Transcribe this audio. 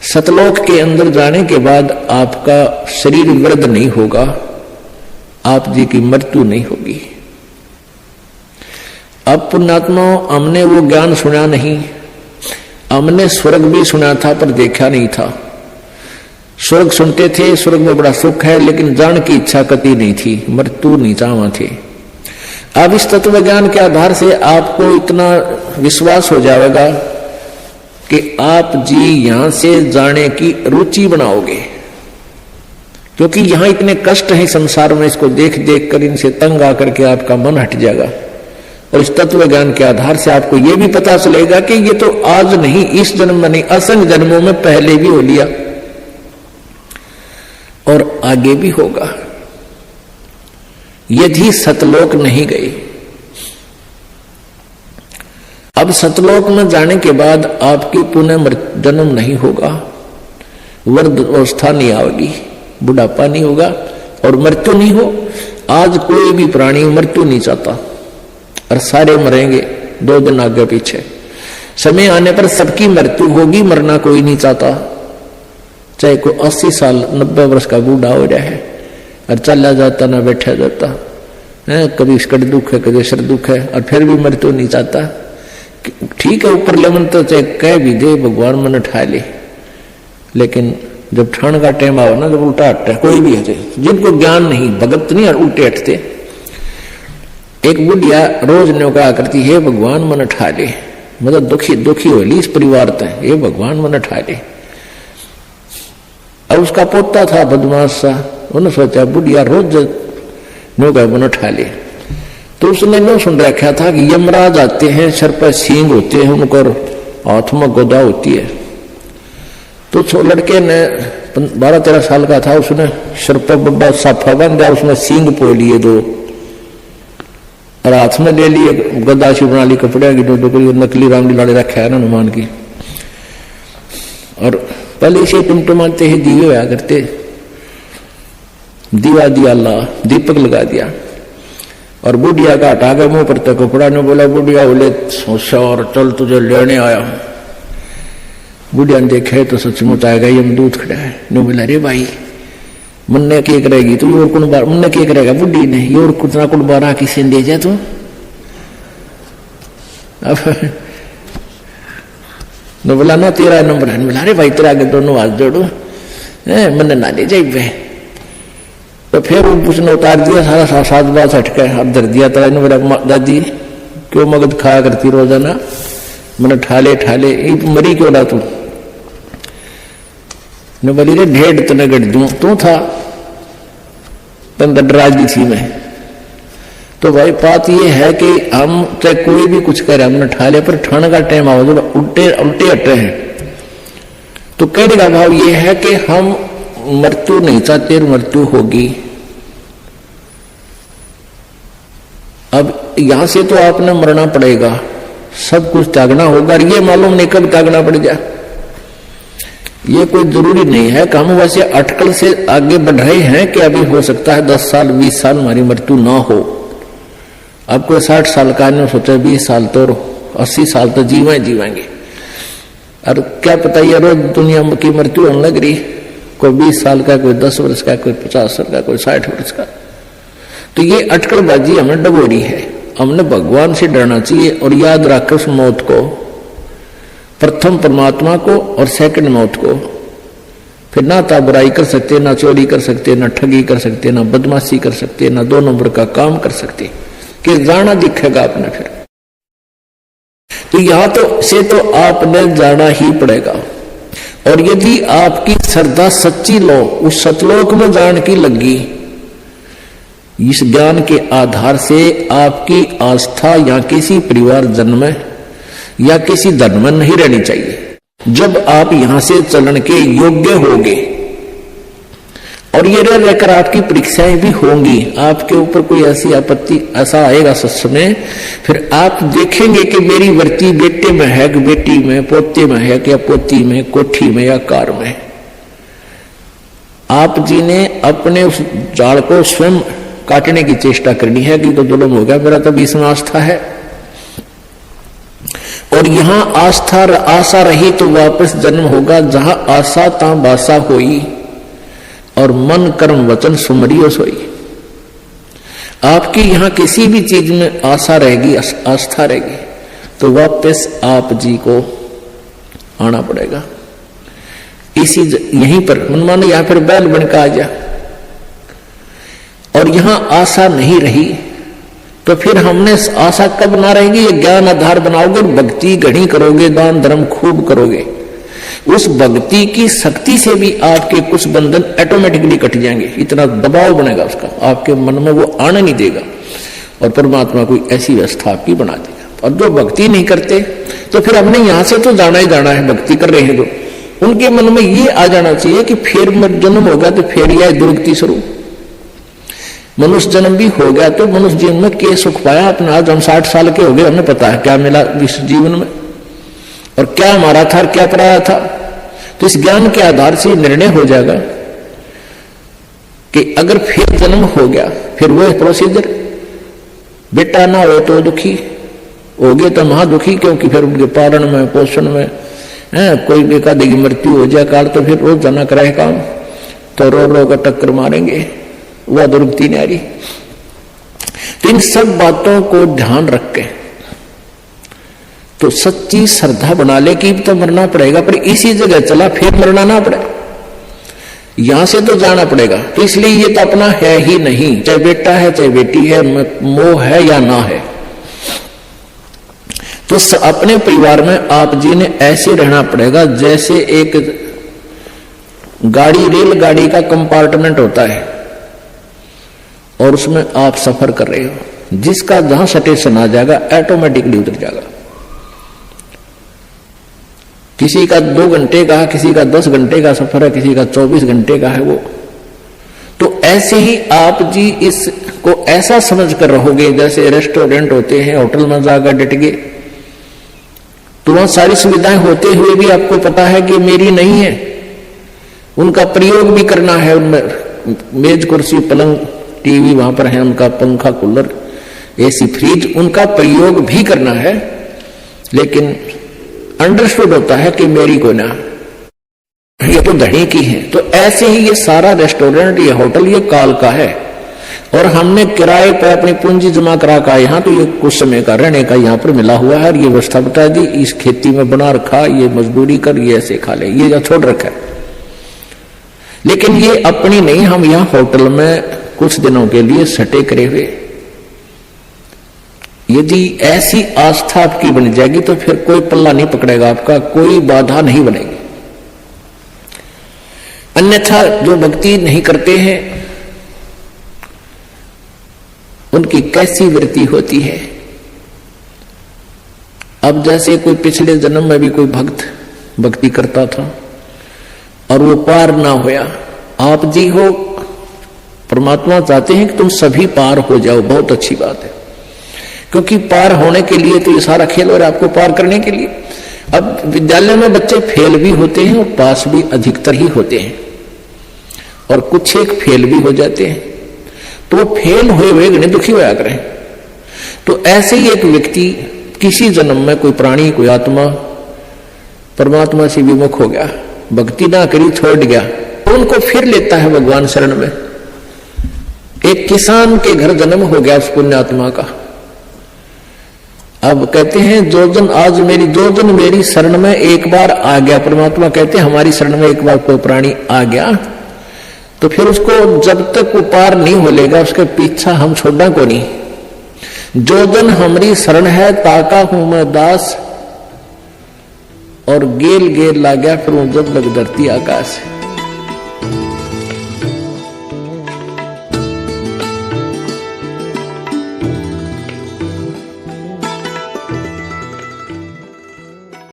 सतलोक के अंदर जाने के बाद आपका शरीर वृद्ध नहीं होगा, आप जी की मृत्यु नहीं होगी। अब पुण्यात्माओं, हमने वो ज्ञान सुना नहीं, हमने स्वर्ग भी सुना था पर देखा नहीं था। स्वर्ग सुनते थे, स्वर्ग में बड़ा सुख है, लेकिन जान की इच्छा कति नहीं थी, मृत्यु नहीं चाहवा थे। अब इस तत्व ज्ञान के आधार से आपको इतना विश्वास हो जाएगा कि आप जी यहां से जाने की रुचि बनाओगे, क्योंकि यहां इतने कष्ट हैं संसार में, इसको देख देख कर इनसे तंग आकर के आपका मन हट जाएगा। और इस तत्व ज्ञान के आधार से आपको यह भी पता चलेगा कि ये तो आज नहीं, इस जन्म में नहीं, असंख्य जन्मों में पहले भी हो लिया और आगे भी होगा, यदि सतलोक नहीं गए। अब सतलोक में जाने के बाद आपकी पुनः जन्म नहीं होगा, वृद्ध अवस्था नहीं आएगी, बुढ़ापा नहीं होगा और मृत्यु नहीं हो। आज कोई भी प्राणी मृत्यु नहीं चाहता और सारे मरेंगे 2 दिन आगे पीछे। समय आने पर सबकी मृत्यु होगी, मरना कोई नहीं चाहता। चाहे कोई 80 साल 90 वर्ष का बूढ़ा हो जाए और चला जाता ना बैठा जाता है, कभी कट दुख है, कभी सर दुख है, और फिर भी मृत्यु नहीं चाहता। ठीक है, ऊपर लेवन तो चाहे कह भी दे भगवान मन उठा ले, लेकिन जब ठाण का टाइम आओ ना, जब उल्टा हटता है कोई भी है, जिनको ज्ञान नहीं, भगत नहीं, उल्टे हटते। एक बुढ़िया रोज न्यो कहा करती है, भगवान मन उठा ले, मतलब दुखी हो ली इस परिवार तक, ये भगवान मन उठा ले। अब उसका पोता था बदमाश सा, उन्होंने सोचा बुढ़िया रोज न्यो कहा मन उठा ले, तो उसने नो सुन रखा था कि यमराज आते हैं, सर पर सींग होते हैं, उनको हाथ में गोदा होती है। तो लड़के ने 12-13 साल का था, उसने सर पर बड़ा साफा बांध दिया, उसने सींग पो लिए 2 और हाथ में ले लिए, गद्दा सी बना ली कपड़े की, 2 नकली रामलीला रखा है ना हनुमान की। और पहले इसे टुमटुमाते ही दिए होया करते, दिया दिया अल्लाह, दीपक लगा दिया और बुढ़िया का हटा के मुंह पर तक कपड़ा ने बोला, बुढ़िया बोले और चल तुझे लेने आया हूं। बुढ़िया ने देखे तो सचमुच आएगा, यमदूत खड़ा है। ने बोला, अरे भाई मुन्ने के करेगी तू, और कुण बार मुन्ने के करेगा बुढ़ी ने, ये और कुछ ना कुछ बारह किसी दे जा तू। अब ने बोला ना तेरा नंबर है। बोला, अरे भाई तेरा आगे दोनों हाथ जोड़ो, मन ना ले जाए। तो फिर उसने उतार दिया सारा, 7 बार हटका अब धर दिया। तो ने बोला, दादी क्यों मगध खाया करती रोजाना, मैंने ठाले मरी क्यों ना तू। ने बोली, रे ढेड़ तने गढ़ दूं, तू था तन डरा दी थी मैं। तो भाई बात ये है कि हम चाहे कोई भी कुछ करे, हमने ठाले पर ठाने का टाइम आओ जब उल्टे हटे हैं। तो कहने का भाव ये है कि हम मृत्यु नहीं चाहते, मृत्यु होगी। अब यहां से तो आपने मरना पड़ेगा, सब कुछ त्यागना होगा, ये मालूम नहीं कब त्यागना पड़ जाए। ये कोई जरूरी नहीं है कि हम वैसे अटकल से आगे बढ़ रहे हैं कि अभी हो सकता है 10 साल 20 साल हमारी मृत्यु ना हो। अब कोई 60 साल का ने सोचा 20 साल तो 80 साल तो जीवेंगे, और क्या पता ये रोज दुनिया की मृत्यु होने लग रही, कोई 20 साल का, कोई 10 वर्ष का, कोई 50 वर्ष का, कोई 60 वर्ष का। तो ये अटकलबाजी हमें डबोरी है। हमने भगवान से डरना चाहिए और याद रखकर उस मौत को, प्रथम परमात्मा को और सेकंड मौत को। फिर ना तो बुराई कर सकते, ना चोरी कर सकते, ना ठगी कर सकते, ना बदमाशी कर सकते, ना 2 नंबर का काम कर सकते, कि जाना दिखेगा आपने। फिर तो यहां तो से तो आपने जाना ही पड़ेगा। और यदि आपकी श्रद्धा सच्ची लो, उस सतलोक में जान की लगी, इस ज्ञान के आधार से आपकी आस्था या किसी परिवार जन्म में या किसी धर्म में नहीं रहनी चाहिए। जब आप यहां से चलन के योग्य होंगे, और ये रहकर आपकी परीक्षाएं भी होंगी, आपके ऊपर कोई ऐसी आपत्ति ऐसा आएगा सच में, फिर आप देखेंगे कि मेरी वृत्ति बेटे में है कि बेटी में, पोते में है कि पोती में, कोठी में या कार में। आप जी ने अपने उस जाड़ को स्वयं काटने की चेष्टा करनी है कि तो जुल्म हो गया, मेरा तो इसमें आस्था है। और यहां आशा रही तो वापस जन्म होगा, जहां आशा ता बासा होई, और मन कर्म वचन सुमरियो सोई। आपकी यहां किसी भी चीज में आशा रहेगी, आस्था रहेगी, तो वापस आप जी को आना पड़ेगा। इसी यहीं पर मन मानो यहां फिर बैल बनकर आ जा, और यहां आशा नहीं रही तो फिर हमने आशा कब ना रहेगी? ये ज्ञान आधार बनाओगे, भक्ति घनी करोगे, दान धर्म खूब करोगे, उस भक्ति की शक्ति से भी आपके कुछ बंधन ऑटोमेटिकली कट जाएंगे। इतना दबाव बनेगा उसका, आपके मन में वो आने नहीं देगा, और परमात्मा कोई ऐसी व्यवस्था आपकी बना देगा। और जो भक्ति नहीं करते तो फिर हमने यहां से तो जाना ही जाना है, भक्ति कर रहे हैं तो उनके मन में ये आ जाना चाहिए कि फिर जन्म होगा तो फिर यह दुर्गति शुरू। मनुष्य जन्म भी हो गया तो मनुष्य जीवन में क्या सुख पाया अपना? आज हम 60 साल के हो गए, हमें पता है क्या मिला इस जीवन में, और क्या हमारा था और क्या पराया था। तो इस ज्ञान के आधार से निर्णय हो जाएगा कि अगर फिर जन्म हो गया, फिर वो प्रोसीजर, बेटा ना हो तो दुखी हो गए तो महा दुखी, क्योंकि फिर उनके पालन में पोषण में कोई बेकादी की मृत्यु हो जाए काल, तो फिर रोज जाना कराए काम, तो रो का टक्कर मारेंगे, वह दुर्गति नहीं आ रही। तो इन सब बातों को ध्यान रख के तो सच्ची श्रद्धा बना ले कि तो मरना पड़ेगा, पर इसी जगह चला फिर मरना ना पड़े, यहां से तो जाना पड़ेगा। तो इसलिए ये तो अपना है ही नहीं, चाहे बेटा है चाहे बेटी है, मोह है या ना है। तो अपने परिवार में आप जी ने ऐसे रहना पड़ेगा जैसे एक गाड़ी, रेलगाड़ी का कंपार्टमेंट होता है और उसमें आप सफर कर रहे हो, जिसका जहां स्टेशन आ जाएगा ऑटोमेटिकली उतर जाएगा। किसी का 2 घंटे का, किसी का 10 घंटे का सफर है, किसी का 24 घंटे का है वो। तो ऐसे ही आप जी इसको ऐसा समझ कर रहोगे जैसे रेस्टोरेंट होते हैं, होटल में जाकर डट गए, तो वहां सारी सुविधाएं होते हुए भी आपको पता है कि मेरी नहीं है, उनका प्रयोग भी करना है। उनमें मेज कुर्सी पलंग टीवी वहां पर है, उनका पंखा कूलर एसी फ्रिज, उनका प्रयोग भी करना है, लेकिन अंडरस्टूड होता है कि मेरी को ना, ये तो धनी की है। तो ऐसे ही ये सारा रेस्टोरेंट, ये होटल, ये काल का है, और हमने किराए पर अपनी पूंजी जमा करा का यहाँ, तो ये कुछ समय का रहने का यहाँ पर मिला हुआ है, ये व्यवस्था बता दी, इस खेती में बना रखा, ये मजदूरी कर, ये ऐसे खा ले, ये छोड़ रखा है। लेकिन ये अपनी नहीं, हम यहाँ होटल में कुछ दिनों के लिए सटे करे हुए। यदि ऐसी आस्था आपकी बन जाएगी तो फिर कोई पल्ला नहीं पकड़ेगा आपका, कोई बाधा नहीं बनेगी। अन्यथा जो भक्ति नहीं करते हैं उनकी कैसी वृत्ति होती है। अब जैसे कोई पिछले जन्म में भी कोई भक्त भक्ति करता था और वो पार ना होया, आप जी हो, परमात्मा चाहते हैं कि तुम सभी पार हो जाओ, बहुत अच्छी बात है, क्योंकि पार होने के लिए तो ये सारा खेल हो रहा है आपको पार करने के लिए। अब विद्यालय में बच्चे फेल भी होते हैं और पास भी अधिकतर ही होते हैं, और कुछ एक फेल भी हो जाते हैं, तो वो फेल हुए हुए गणे दुखी होया करें। तो ऐसे ही एक व्यक्ति किसी जन्म में, कोई प्राणी, कोई आत्मा परमात्मा से विमुख हो गया, भक्ति ना करी, छोड़ गया, तो उनको फिर लेता है भगवान शरण में। एक किसान के घर जन्म हो गया उस पुण्यात्मा का। अब कहते हैं जो जन मेरी शरण में एक बार आ गया, परमात्मा कहते हैं हमारी शरण में एक बार कोई प्राणी आ गया तो फिर उसको जब तक वो पार नहीं हो लेगा उसके पीछा हम छोड़ना को नहीं। जो जन हमारी शरण है ताका हूं मैं दास, और गेल गेल ला गया फिर जब लग धरती आकाश।